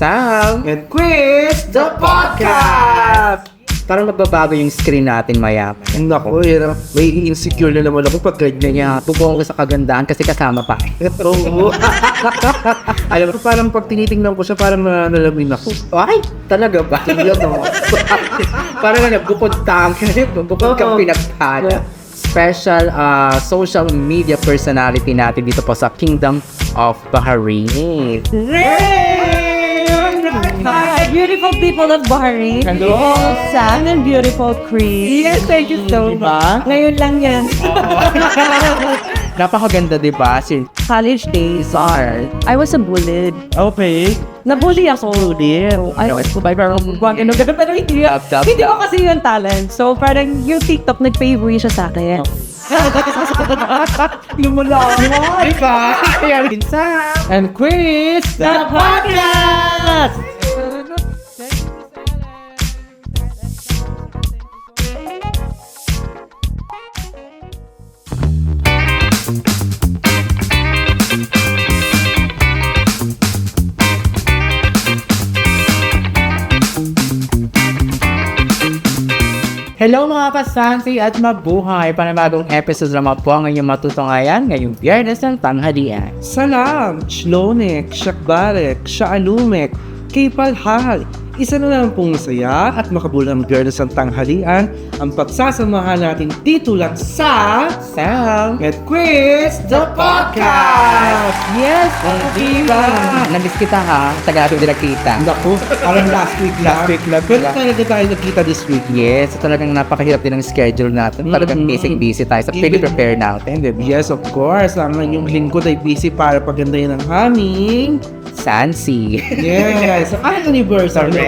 Sam And Quiz, the podcast! Parang magbabago yung screen natin maya. Naku, may insecure na naman ako pag ganyan niya. Bubong ko sa kagandaan kasi kasama pa. Oo. Alam mo, parang pag tinitingnan ko siya, parang nalamin ako. Ay, talaga ba? Yun, no? Parang nagbukod tang, bukod kang pinagpala. Special social media personality natin dito po sa Kingdom of Bahrain. Hi, beautiful people of Bahrain. Hello. Sam and beautiful Chris. Yes, thank you so much. Ngayon lang yan. Napakaganda, di ba? Si College days are, I was a bullied. Okay. Nabully ako. I know, it's goodbye, pero ganun, pero hindi. Tap. Hindi ko kasi yung talent. So, parang yung TikTok, nag-favor siya sa akin. lumulong. Di ba? Kaya minsan. And Quiz, The podcast! Hello mga kasansi at mabuhay! Panibagong episode naman po ang inyong matutunghayan ngayong Biyernes ng Tanghalian. Salam, Shlonek, Shakbarek, Shaalumek, Kipalhal. Isa na lang pong masaya at makabulang Biyernes ng Tanghalian ang pagsasamahan natin dito lang sa Sam! Get Quiz, the podcast! Yes! Diba? Namiss kita ha? Tagal natin din nagkita. Naku, parang last week lang. Pero talaga tayo nagkita this week. Yes, talagang napakahirap din ang schedule natin. Talagang busy tayo sa prepare natin, di ba? Yes, of course. Ang inyong lingkod ay busy para pagandahin ang aming Sansi. yes, ang anniversary.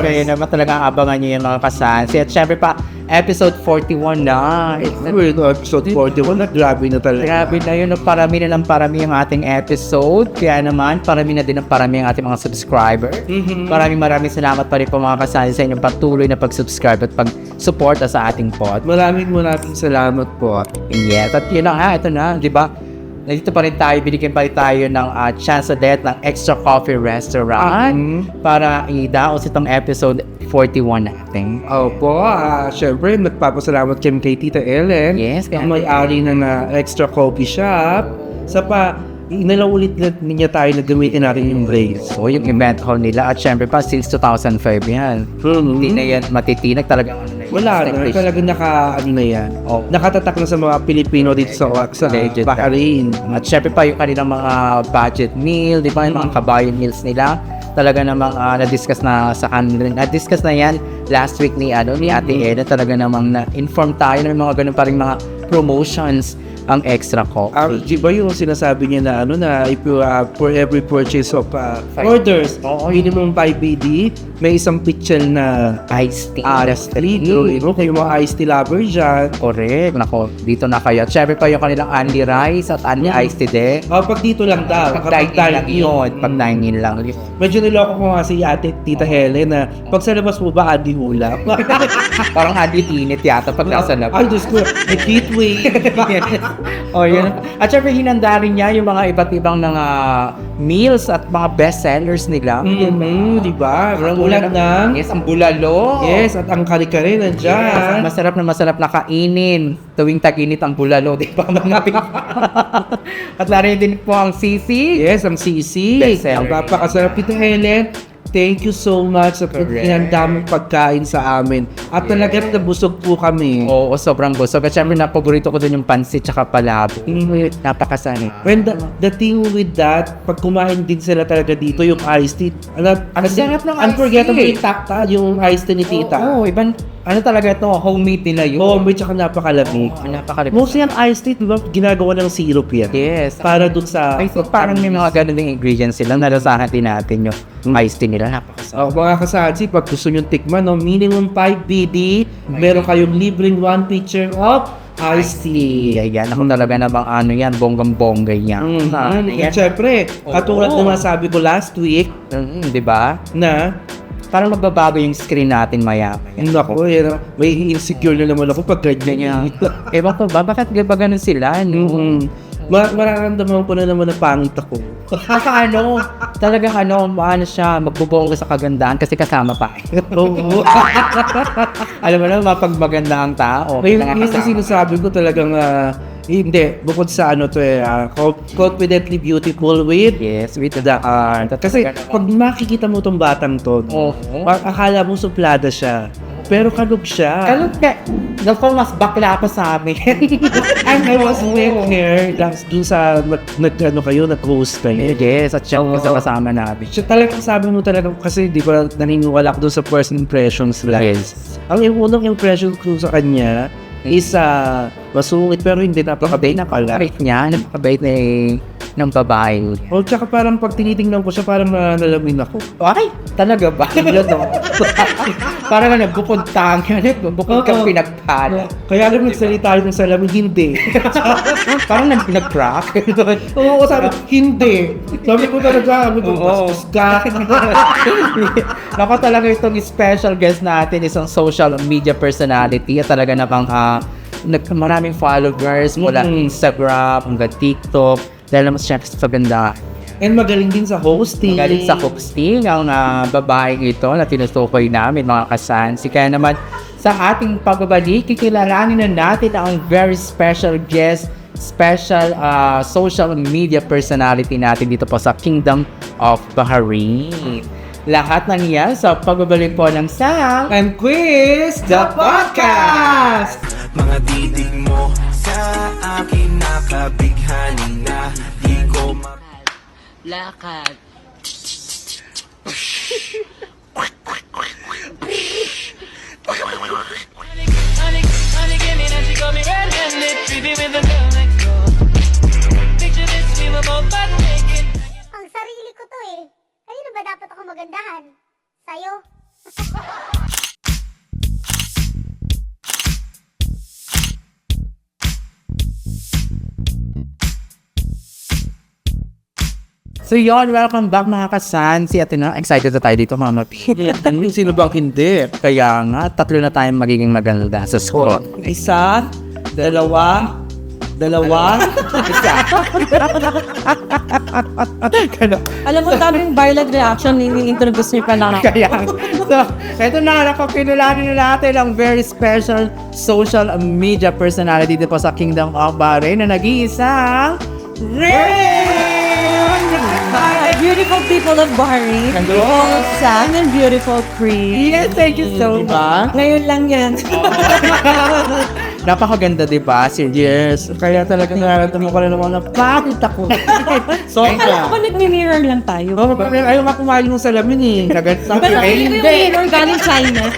Kaya naman talagang abangan nyo yung mga kasansi. At syempre pa, episode 41 na. Episode 41 na grabe na talaga. Grabe na yun. Parami na ng parami ang ating episode. Kaya naman, parami na din ang parami ang ating mga subscriber. Maraming salamat pa rin po mga kasansi sa inyong patuloy na pag-subscribe at pag-support sa ating pod. Maraming salamat po. Yes, at yun na nga, ito na, di ba? Nandito pa rin tayo, binigyan pa rin tayo ng chance ulit ng Extra Coffee Restaurant para i-daos itong episode 41 natin. Opo, syempre nagpapasalamat kay Tita Ellen. Yes, ang may-ari ng Extra Coffee Shop. Inalaulit niya tayo na gamitin natin yung brace. So, yung event hall nila at syempre pa, since 2005 yan. Hindi na yan matitinag talagang ano na yun. Wala na, talagang na yan. Oh. Nakatatak na sa mga Pilipino dito sa Legend. Bahrain. At syempre pa yung kanilang mga budget meal, di ba? Yung mga kabayan meals nila. Talaga namang na-discuss na sa kanila. Na-discuss na yan last week ni Ate Eda. Talaga namang na-inform tayo ng mga ganun pa rin mga promotions ang Extra Coffee. Di ba yung sinasabi niya na if you, for every purchase of orders, minimum 5 BD, may isang pitchel na Iced tea. Kayo mga iced tea lover dyan. Correct. Nako, dito na kayo. At syempre pa yung kanilang Andy Rice at Andy Iced Tea din. Pag dito lang daw. Pag dine-in lang yun. Pag dine-in lang. Medyo niloko ko nga si Ate Tita Helen na pag sa labas mo ba Andy Hula? Parang Andy Init yata pag nasa labas. Ay, Diyos ko. I can't wait. Oh, yun. At syempre, hinanda rin niya yung mga iba't ibang mga meals at mga best sellers nila. Di ba? Ulan ng... Yes, ang bulalo. Yes, at ang kare-kare nandiyan. Yes, masarap na kainin. Tuwing tag-init ang bulalo, di ba? At laro din po ang sisi. Yes, ang sisi. Best seller. Ang papakasarap ito, Helen. Thank you so much sa pinandaming pagkain sa amin. At talagang nabusog po kami. Oo, sobrang busog. At syempre, paborito ko dun yung pansit tsaka palabo. Napakasanit. When the thing with that, pag kumain din sila talaga dito, yung iced tea. Ang sarap ng iced unforgettable tea. takta yung iced tea ni Tita. Oo, ibang, talaga ito, homemade nila yun. Homemade tsaka napakalamig. Napakalamig. Mostly ang iced tea, di ba, ginagawa ng syrup yan. Yes. Para dun sa... I think parang may mga ganun ding ingredients sila. Nalasahan din natin yung iced tea nila. Napakasarap. Mga kasadsi, pag gusto nyo tikman, minimum 5 BD, meron kayong libreng 1 pitcher of iced tea. Yan. Ako talaga namang yan, bonggang-bongga yan. At syempre, katulad na sabi ko last week, Di ba? na parang magbabago yung screen natin maya. Naku, may insecure na naman ako pag ganyan niya. Ewan ko ba, bakit ba ganun sila? Mararamdaman ko na naman na pangit ako. Talagang maano siya, magbubongga sa kagandahan kasi kasama pa. Oo. Alam mo na, mapagmaganda ang tao. Yung sinasabi ko talagang, hindi, bukod sa confidently beautiful with Yes, with the art. Kasi pag makikita mo tong batang to, akala mo suplada siya. Pero kalog siya. Kalog ka. Naku, mas bakla pa sa amin. I was with her dun sa nag-host kayo. Yes, at siya kasama namin. Siya talagang sabi mo talagang kasi di ba naniniwala ko doon sa first impressions lang. Yes. Ang unang impression ko sa kanya is masungit pero hindi napakabait na pala. Napakabait niya, napakabait ng babae. O tsaka parang pag tinitingnan ko siya parang nalamin ako. Ay, talaga ba? Parang nagbukod tanga, bukod kang pinagpala. Kaya alam nagsalita ng salamin, hindi. Parang nag-crack. Oo, sabi, hindi. Sabi ko talaga, bastos ka. Naku, talaga itong special guest natin, isang social media personality at talaga namang maraming followers mula Instagram, hanggang TikTok, dahil naman siya sa paganda. And magaling din sa hosting. Magaling sa hosting ang babaeng ito na tinutukoy namin, mga kasansi. Kaya naman, sa ating pagbabalik, kikilalanin na natin ang very special guest, special social media personality natin dito po sa Kingdom of Bahrain. Lahat ng yan sa pagbabalik po ng Sang and Quiz, the podcast! Mga titig mo sa akin nakabighani na di ko Lakad. Ang sarili ko to eh. Kanino ba dapat ako magandahan? Sa'yo? So yun, welcome back mga kasansi. At excited na tayo dito mga mapi. Sino bang hindi? Kaya nga, 3 na tayong magiging maganda sa school. Isa, dalawa, isa. Alam mo, daming violent reaction ini-introduce niyo pa lang. Kaya, so, ito na, kinulanin na natin ang very special social media personality dito po sa Kingdom of Bahrain na nag-iisang Rain! Hi, beautiful people of Bahrain. Beautiful Sam and beautiful Cree. Yes, thank you so much. Ngayon lang yan. Napakaganda, di ba? Yes, kaya talaga nararamdaman ko rin naman na bakit ako? Alam ko, nag-mirror lang tayo. Oo, ayaw makumain ng salamin eh. Sabi Pero ay, yung hindi. mirror galing China.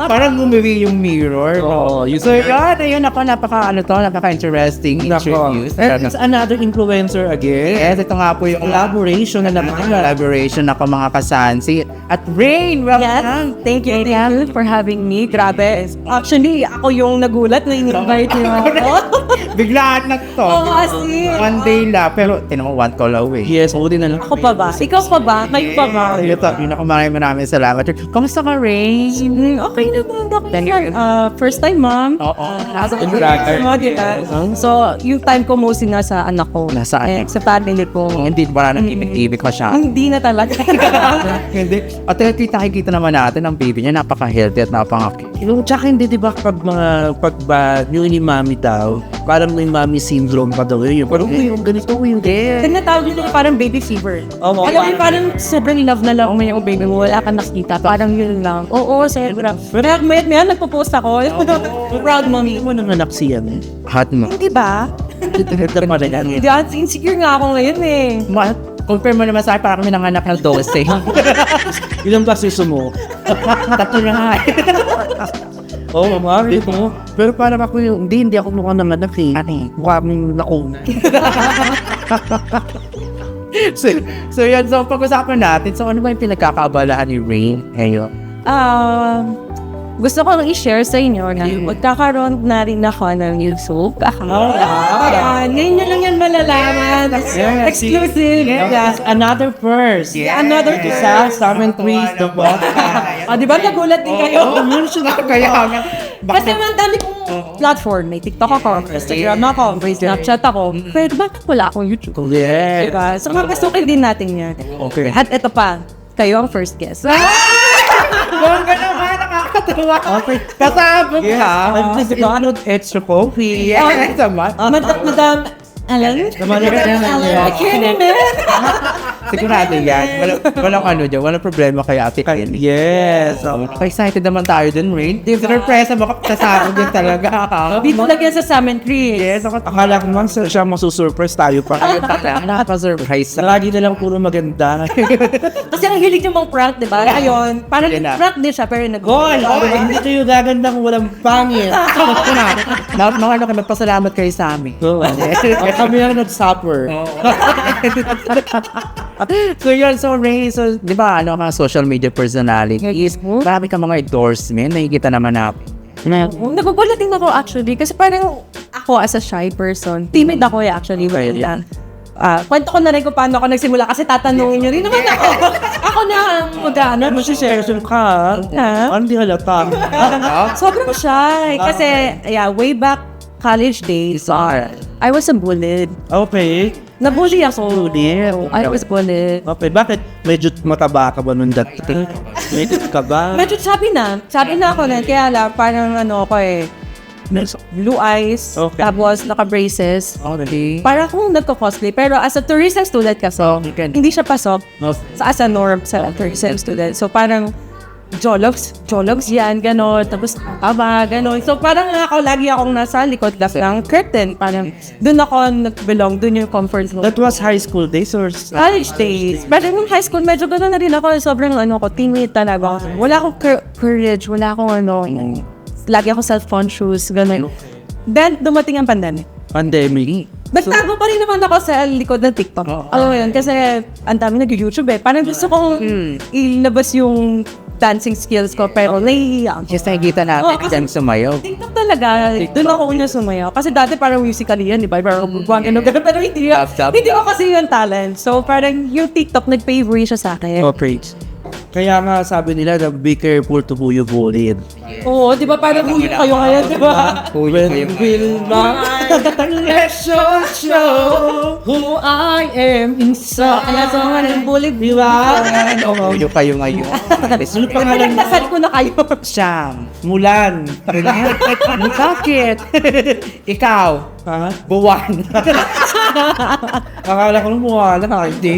Parang gumawi yung mirror. Oo, So yun, ayun ako, napaka-interesting interviews. It's another influencer again. Yes, ito nga po yung Collaboration na naman. collaboration ako mga kasansi. At Rain, Yes, welcome! thank you for having me. Grabe. Actually, ako yung nagulat na in-invite niyo ako. Biglaan na to. Oo, kasi. One day la, pero tinong one call away. Yes, ulit na lang. Ako pa ba? Ikaw pa ba? Kayo pa ba? Ito, yun ako maraming salamat. Kamusta ka, Rain? Okay naman. Okay. First time, ma'am. Oo. So, yung time ko mostly nasa anak ko. Nasaan? Sa family ko. Hindi, wala nang ibig ko siya. Hindi na talaga. Hindi. At nakikita naman natin ang baby niya, napaka-healthy at napaka-cute. Tsaka hindi, di ba, yung ni mami daw, parang may mami syndrome pa daw yun. Parang, yung ganito, yung Tinatawag nila parang baby fever. Alam mo, parang sobrang love na lang yung baby mo. Wala kang nakita. Parang yun lang. Oo, sobra. Pero may nagpo-post ako. Proud mommy. mo nang anak siya eh. Hot mo. Hindi ba? Hindi, insecure nga ako ngayon eh. Compare mo naman sa akin, parang kami nanganak ng 12. Ilang klase mo? Tatlo na nga. Oo, mami ko. Pero parang ako yung, hindi ako mukhang nanganak eh. Ano eh? Mukha akong nakuna. So yun, so pag-usapan natin, so ano ba yung pinagkakaabalahan ni Rain ngayon? Gusto ko i-share sa inyo na magkakaroon na rin ako ng YouTube account. Ngayon nyo lang yan malalaman. Exclusive. Yes, another first. Another Isa, Sam and Trees, the podcast. Di ba nagulat din kayo? Kaya nga. Kasi ang dami kong platform. May TikTok ako, Instagram ako, may Snapchat ako. Pero bakit wala akong YouTube? Yes. Diba? So mapasukin din natin yan. Okay. At ito pa, kayo ang first guest. Bongga naman, nakakatawa. Okay. Kasabog ka. Please, download extra coffee. Yes, naman. Madam, Alan? Sigurado yan. Walang ano dyan, walang problema kay Ate Ken. Yes. Excited naman tayo dun, Rain. Surpresa mo kasama din talaga. Dito lagyan sa Salmon Creek. Yes, akala ko man siya masusurprise tayo pa. Nakapa-surprise. Lagi na lang puro maganda. Kasi ang hilig yung mga prank, di ba? Ayun, parang Yan na. prank din siya, pero Gol! Hindi kayo gaganda kung walang pangit. Mga ano kayo, magpasalamat kayo sa amin. Kami na nag-supper. So yun, so Ray, so di ba ano mga social media personalities, marami ka mga endorsement, nakikita naman natin. Nagugulat din ako actually kasi parang ako as a shy person, timid ako actually. Kwento ko na rin kung paano ako nagsimula kasi tatanungin nyo rin naman ako. Ako na ang mag-ano. Masisession ka. Ha? Ano di halata? Sobrang shy. Kasi, way back college days, I was a bullied. Okay. Nabully ako. I was bullied. Okay, bakit? Medyo mataba ka ba nung dati? Medyo ka ba? Medyo chubby na. Chubby na ako na. Kaya lang, parang ano ako blue eyes, Okay. tapos naka-braces. Okay. Para akong nagko-cosplay. Pero as a tourism student kasi, hindi siya pasok as a norm sa tourism student. So parang jologs yan, gano'n. Tapos gano'n. So parang lagi akong nasa likod ng curtain. Parang dun ako nag-belong, dun yung comfort zone. That was high school days or? College days. Pero nung high school, medyo gano'n na rin ako. Sobrang timid talaga. Wala akong courage, wala akong lagi ako self-conscious, gano'n. Then, dumating ang pandemic. Pandemic. Nagtago pa rin naman ako sa likod ng TikTok. Alam mo yun, kasi ang dami nag-YouTube eh. Parang gusto kong ilabas yung dancing skills ko, pero nahihiya ako. Just nakikita natin dyan sumayaw. TikTok talaga, doon ako una sumayaw. Kasi dati parang musically yan, di ba? Parang gano'n, pero hindi ko kasi yung talent. So parang yung TikTok, nag-favor siya sa akin. Okay. Kaya nga sabi nila na be careful to who you bullied. Oo, di ba? Parang huyo kayo ngayon, di ba? Will not show who I am inside. Kaya sa mga nang-bully, di ba? Huyo kayo ngayon. Ano pangalan mo? Nagdasal ko na kayo. Siyam. Mulan. Bakit? Ikaw. Ha? Buwan. Akala ko nung mukha na hindi.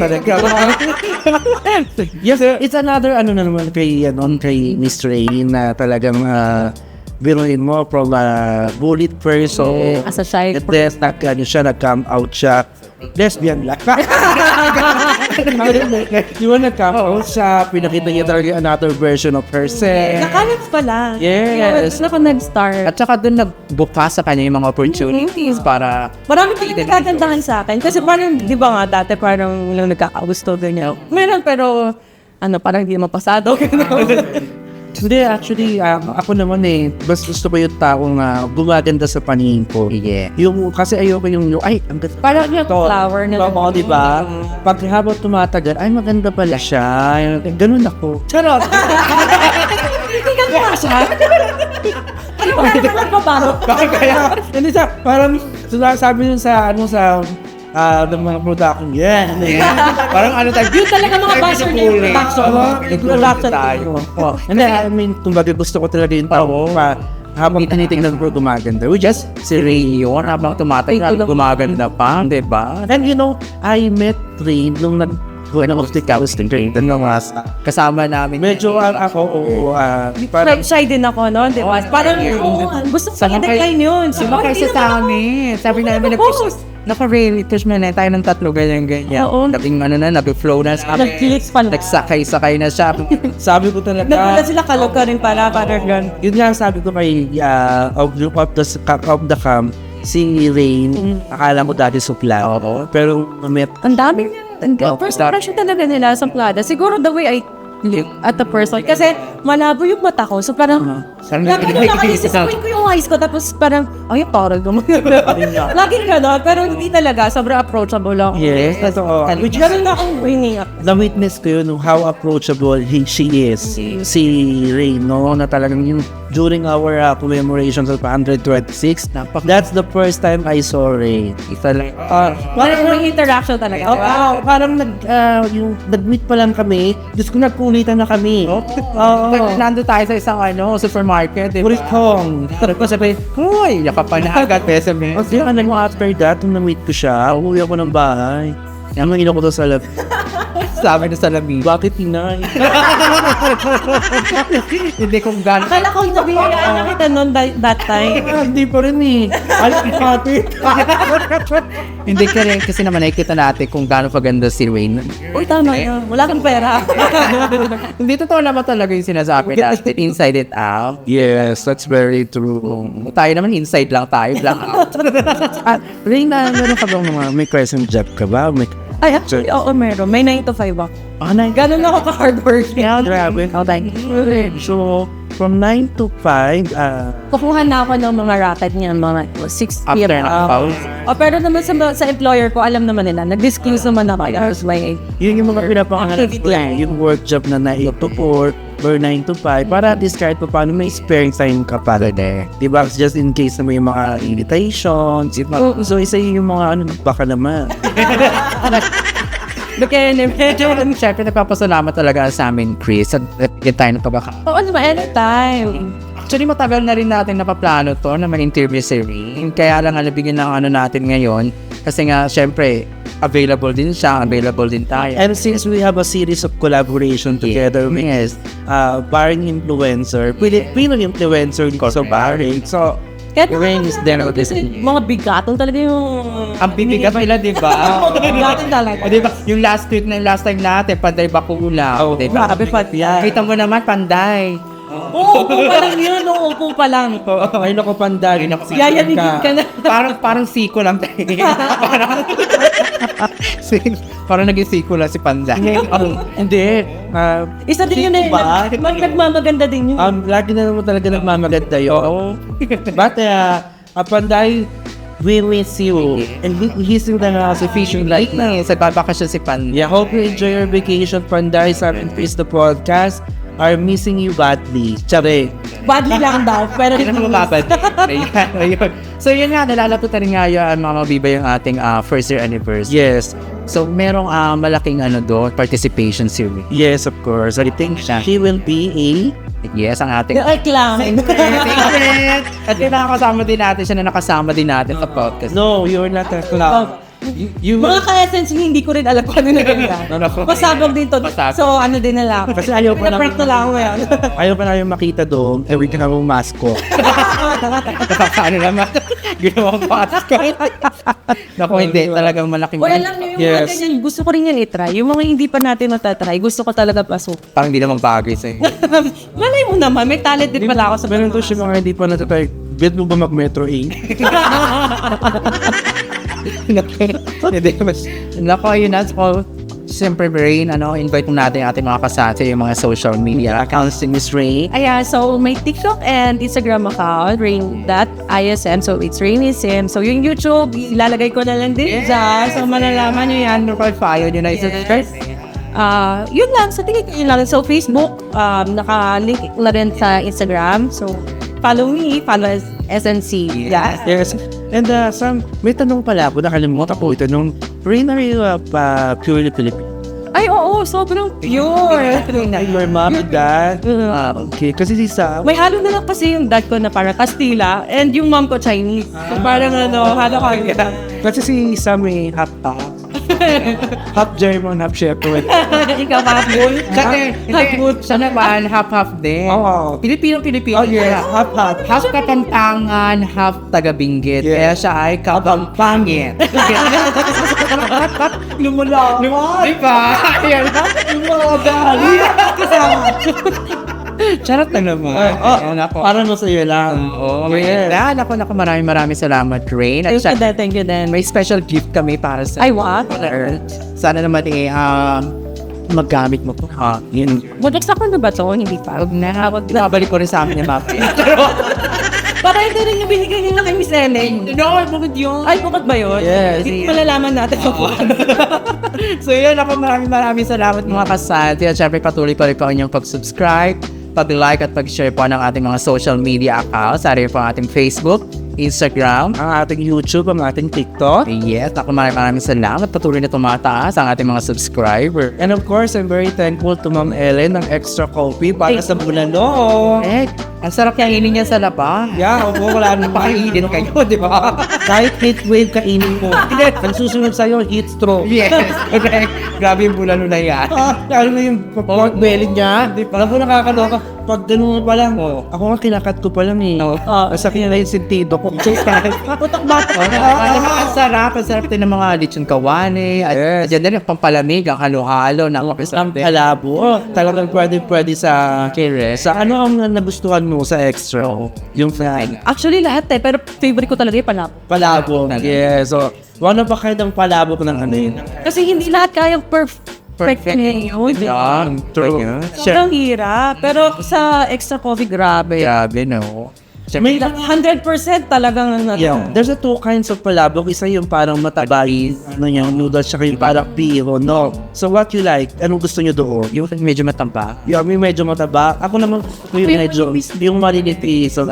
Yes, it's another na naman kay Miss Rain na talagang biruin mo from a bullied person. As a shy And then, nag-come out siya. Lesbian lang. Di ba nag-come out siya? Pinakita niya talaga another version of herself. Nakalat pala. Yes. Doon ako nag-start. At saka doon nagbukas sa kanya yung mga opportunities para Marami pa nagkagandahan sa akin. Kasi parang, di ba nga, dati parang walang nagkakagusto ganyan. Meron, pero, parang hindi naman pasado. Hindi, actually, ako naman mas gusto ko yung taong gumaganda sa paningin ko. Yeah. Kasi ayoko yung, ay, ang ganda. Parang yung flower na Oo, di ba? Pag habang tumatagal, ay, maganda pala siya. Ganun ako. Charot! Hindi ka pa siya. Ano ba naman nagbabago? Kaya, hindi siya, parang, sabi nun sa ng mga production, parang tayo. Yun talaga mga buzzer name. Nag-production tayo. Hindi, I mean, kumbaga gusto ko talaga yung tao habang tinitingnan ko gumaganda. We just Si Ray yun, habang tumatagal, gumaganda pa, di ba? And I met Rain nung when I was the casting train. Kasama namin. Medyo parang Shy din ako, no? Di ba? Parang, gusto ko i-decline yun. Sumakay siya sa amin. Sabi namin, naka-Ray, touch na tayo ng tatlo, ganyan. Oo. Nag-flow na sa amin. Nag-clicks pa na. Nagsakay-sakay na siya. sabi ko talaga, Nagulat sila kaloka rin pala, parang gan. yun nga sabi ko kay of the camp, si Rain, akala mo dati supla. Pero met Ang daming first impression talaga nila sa Plada. Siguro the way I look at the person. Kasi malabo yung mata ko. So parang, Lagi ko nakaisip ko yung eyes ko, tapos parang, ay, parang naman. Lagi gano'n, pero hindi talaga, sobrang approachable lang. Yes, totoo. Which is, Ganun na akong winning. na-witness ko yun, how approachable she is. Si Ray, no? Na talagang yung during our commemorations of 126, that's the first time I saw Ray. Isa lang. Parang may interaction talaga. Parang nag-meet pa lang kami, Diyos ko nagkulitan na kami. Nando tayo sa isang supermarket, di ba? Kuritong. Ko sabi, Uy, yakapan na agad, pesa me. kasi ano mo after that, nung na-meet ko siya, uuwi ako ng bahay. Yan ang ko to sa lab. Sabi na sa lamig. Bakit inay? Hindi kung gano'n. Akala ko nabiyayaan na kita noon that time. Hindi pa rin eh. Bakit? Hindi ka rin kasi naman nakikita natin kung gaano paganda si Wayne. Uy, tama yun. Wala kang pera. Hindi totoo naman talaga yung sinasabi natin. Inside it out. Yes, that's very true. Tayo naman inside lang tayo. Black out. Ray, meron ka bang may crescent job ka ba? Ay, actually, oo, meron. May 9 to 5 ako. Ganun ako ka-hardworking. Grabe. So, from 9 to 5, Kukuha na ako ng mga racket niya, mga 6 After p.m. ng pause. Pero naman sa employer ko, alam naman nila. Nag-disclose naman ako. That's why yun yung mga pinapangalan ko yung work job na 9 to 4 or 9 to 5 para at least kahit pa paano may spare time ka para there. Diba? Just in case na may mga invitations. So, isa yung mga baka naman. Kaya medyo. Siyempre, nagpapasalamat talaga sa amin, Chris. At bigyan tayo ng pagkakataon. Oo naman, anytime. Actually, matagal na rin natin napaplano to na mag-interview si Ray. Kaya lang nabigyan ng natin ngayon. Kasi nga, syempre, available din siya, available din tayo. And since we have a series of collaboration together with Barring Influencer, Pilipino influencer sa Barring. So, Kahit Ray is there with this. mga bigatong talaga yung... Ang bibigat nila, di ba? Bigatong talaga. O, di ba? Yung last time natin, Panday Bakula. Oh, di ba? Grabe pa yan. Kita mo naman, Panday. Oo, upo pa lang yun. Upo pa lang. Ay, naku, pandari. Yayanigin ka na. Parang siko lang tayo. parang naging siko lang si Panday. Hindi. Isa din yun eh. Nagmamaganda din yun. Lagi na naman talaga nagmamaganda yun. But, Panday, we miss you. And he's in the sufficient light na. Sa babakasyon si Panday. Yeah, hope you enjoy your vacation, Panday. Sa Increase the Podcast are missing you badly. Tsare. Badly lang daw. Pero Hindi naman mababad. Ayun. So yun nga, nalalapit na rin nga yun, mga mabiba yung ating first year anniversary. Yes. So merong malaking doon, participation series. Yes, of course. I think she will be Yes, ang ating... Ay, clown. At yun nakakasama din natin siya na nakasama din natin sa podcast. No, you're not a clown. You Mga ka-essence, hindi ko rin alam kung ano na ganyan. Pasabog din to. Pasabog. So, ano din na lang. Kasi ayaw pa Prank na lang ako yan. ayaw pa namin makita doon. Every ka namang masko. Ano naman? Ginawang podcast. Naku, hindi. Talagang malaking... O, alam niyo, yung mga Yes. ganyan, gusto ko rin yan itry. Yung mga hindi pa natin natatry, gusto ko talaga pasok. Parang hindi naman bagay sa'yo. Malay mo naman, may talent din pala ako sa Meron to siya mga hindi pa natatry. Bet mo ba mag-Metro 8? Hindi mas... Naku, yun na. So, siyempre, Rain, invite mo natin ating mga kasasa yung mga social media accounts ni Miss Rain. Ayan, so may TikTok and Instagram account, rain.ism. So it's rainism. So yung YouTube, ilalagay ko na lang din dyan. So malalaman nyo yan. Profile yun na isa-subscribe. Yun lang, sa tingin ko yun lang. So Facebook, naka-link na rin sa Instagram. So follow me, follow SNC. Yeah. Yes. And Sam, may tanong pala ako. Nakalimutan ko ito nung Rain, are you purely Filipino? Ay, oo, sobrang pure. Ay, your mom and dad? Okay. Kasi si Sam, May halo na lang kasi yung dad ko na parang Kastila and yung mom ko Chinese. So parang halo ko. kasi si Sam may half German, half Shepherd. Ikaw half-bull? Half-food. Siya naman, half-half din. Oo. Pilipino-Pilipino. Oh, yes. Half. Half Katantangan, half taga-Binggit. Yes. Kaya siya ay kapampangit. Lumula. Diba? Ayan. Charot na naman. Ayan ako. Para no sa'yo lang. Oo. Yes. Naku, maraming salamat, Rain. At Thank you then. may special gift kami para sa Ay, what? Sana naman magamit mo to, ha? Yun. Mag-ex ako na ba to? Hindi pa. Huwag na. Nabalik ko rin sa amin ni Mami. Para ito rin yung binigay nila kay Miss Ellen. No, bakit yun? Ay, bukod ba yun? Yes. Hindi malalaman natin kung So yun, ako maraming salamat mga kasanti. At syempre patuloy pa rin po ang inyong pag-subscribe, pag-like at pag-share po ng ating mga social media accounts. Sari po ang ating Facebook, Instagram, Ang ating YouTube, ang ating TikTok. yes, ako maraming salamat. Patuloy na tumataas ang ating mga subscriber. And of course, I'm very thankful to Ma'am Ellen ng extra coffee para sa Bulalo. Eh, ang sarap kainin niya sa labas. Yeah, wala na Napakainin kayo, di ba? Kahit heat wave kainin mo. Ang susunod sa'yo, heat stroke. Yes, correct. Grabe yung bulalo na yan. Lalo na yung pork belly niya. Alam mo, nakakaloka. Pag ganun pa lang, ako nga kinakat ko pa lang eh. Masakit na yung sentido ko. Putok bata. Ang sarap din ng mga lechon kawane. At Yes. dyan din yung pampalamig, ang halo-halo ng Ang kalabo. Talagang pwede sa Correct. Sa ano ang nagustuhan mo sa extra? Yung fry. Actually, lahat eh. Pero favorite ko talaga yung palap. Palabo. Yeah, so, ano pa kayo ng palabo ng ano yun? Kasi hindi lahat kayang perfect ngayon. Yeah, true. Sobrang hirap. Pero sa extra coffee, grabe. Grabe, no? May 100% talagang Yeah, there's a two kinds of palabok. Isa yung parang matabay, ano yung noodles, saka yung parang piro, no? So what you like? Anong gusto nyo doon? Yung medyo matamba. Yung may medyo mataba. Ako naman, yung medyo, yung maliniti. So,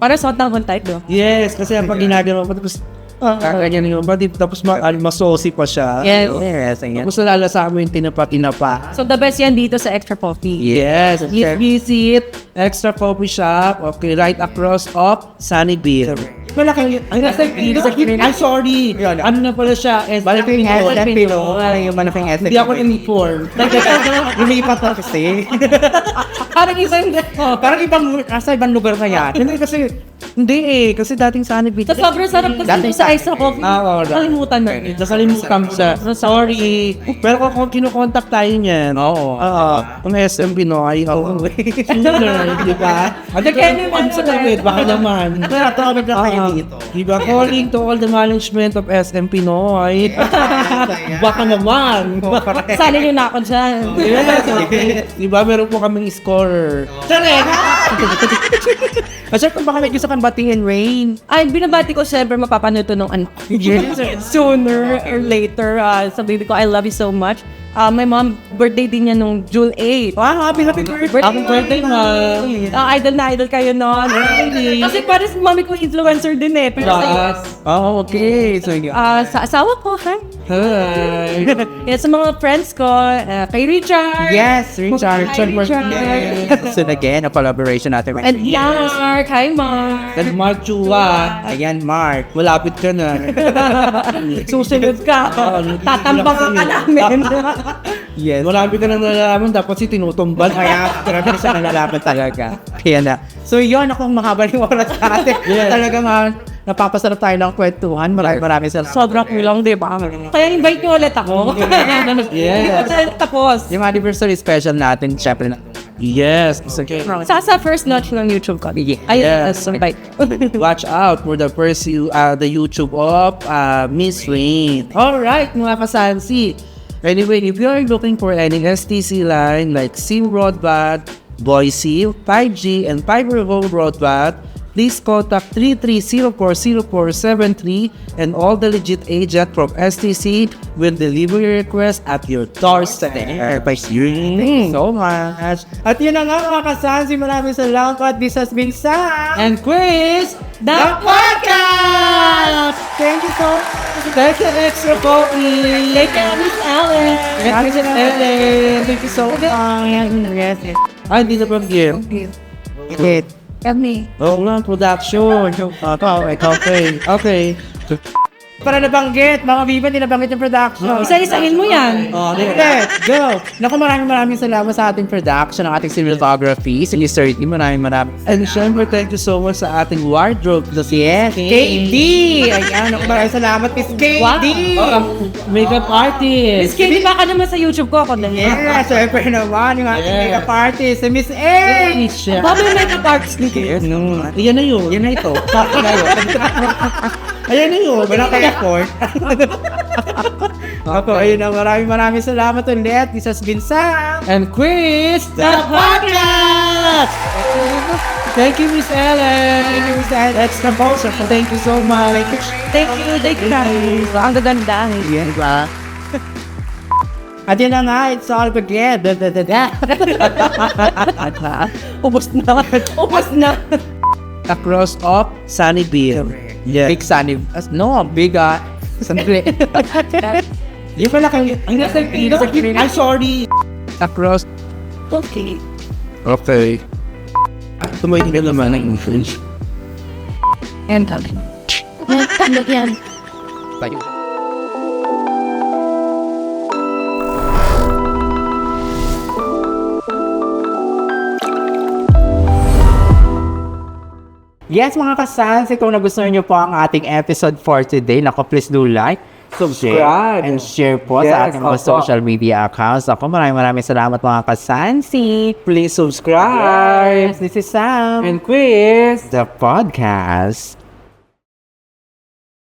para sa hot type, no? yes, kasi pag ginagawa mo, tapos, ganyan yung body, tapos masosi pa siya. Yes. Yes, ayan. Tapos nalalasahan mo yung tinapa. So, the best yan dito sa extra coffee. Yes, please visit Extra Coffee Shop, okay, right across of Sunny Beach. Malaki, ay nasa I'm sorry. Ano na pala siya? Malaking SMP, no? Yung malaking SMP. Hindi ako informed. Lumipat na kasi. Parang isang Parang ibang lugar na yan. Kasi dating Sunny Beach. So, sobrang sarap kasi sa extra coffee. Oo, Nakalimutan na. Nakalimutan ko siya. Sorry. Pero kung kinukontak tayo niyan, Oo. kung SM Pinoy, di ba? Ano Kaya ka naman sa David? Baka naman. Tawag na kayo dito. Di ba? Calling to all the management of SM Pinoy. Baka naman. Sali nyo na ako dyan. Di ba? Meron po kaming scorer. Kasi kung baka may gusto kang batingin, Rain. Ay, binabati ko siyempre mapapanood to nung ano. Sooner or later. Sabi ko, I love you so much. My mom, birthday din niya nung June 8. Wow, happy birthday. Happy birthday, ma. Idol na idol kayo noon. Kasi parang si mami ko influencer din eh. Pero Oh, okay. So, sa asawa ko, ha? Hi. Yan, sa mga friends ko, kay Richard. yes, Richard. Hi, Richard. So, again, a collaboration natin. And Mark. Hi, Mark. And Mark Chua. Ayan, Mark. Malapit ka na. Susunod ka. Tatambakan ka namin. Yes. Marami ka nang nalalaman, dapat si tinutumbal. Kaya, grabe sa nalalaman talaga. Kaya na. So, yun, ako makabalik oras sa atin. Yes. Talaga napapasarap tayo ng kwentuhan. Maraming salamat. Sobrang kulang, di ba? Kaya invite niyo ulit ako. Yes. Tapos, Yung anniversary special natin, syempre na. Yes. It's okay. sa first launch ng YouTube ko. Ay, Yes. invite. Watch out for the first the YouTube of Miss Rain. Alright, mga kasansi. Anyway, if you are looking for any STC line like SIM broadband, Boise, 5G, and fiber home broadband, please contact 330-40473 and all the legit agent from STC will deliver your request at your doorstep. Thank you so much. At yun na nga mga kasansi, maraming salamat. This has been Sam And Chris, The Podcast! Thank you so much. that's an extra coffee. Thank you, Miss Ellen. Thank you so much. Yes. Ay, hindi na pang game. Wait. Kami. Oo nga, production. Okay. Para nabanggit, mga Viva, hindi nabanggit yung production. Isa-isahin mo yan. Let's go! Naku, maraming salamat sa ating production, ang ating cinematography, si Mr. D. Maraming. And syempre, thank you so much sa ating wardrobe. Yes, KD! Ayan, naku, maraming salamat, Miss KD! Makeup artist. Miss Katie, baka naman sa YouTube ko ako din. Yes, syempre naman, yung ating makeup artist, si Miss A! Siya. Baka may makeup artist ni Katie. Yan na yun. Yan na ito. Ayan na yun. Wala kang effort. Ako, ayun na, maraming salamat ulit. This has been Sam. And Chris, The podcast! thank you, Miss Ellen. Thank you, Miss Ellen. That's the boss. Thank you so much. Thank you guys. Ang gaganda. Yes, ba? At yun na nga, it's all again. Ubus na. Across of Sunnyville. Yeah. Big sunny. No, big, sandali. Di pala kayo. I'm sorry. Across. Okay. Okay. Tumayin ka naman ng English. And kami. Yan. Tayo. Yes, mga kasans, kung nagustuhan nyo po ang ating episode for today, naku, please do like, Subscribe. and share po Yes, sa ating mga opo. social media accounts. Ako, maraming salamat mga kasansi. Please subscribe. This is Sam. And Chris. The podcast.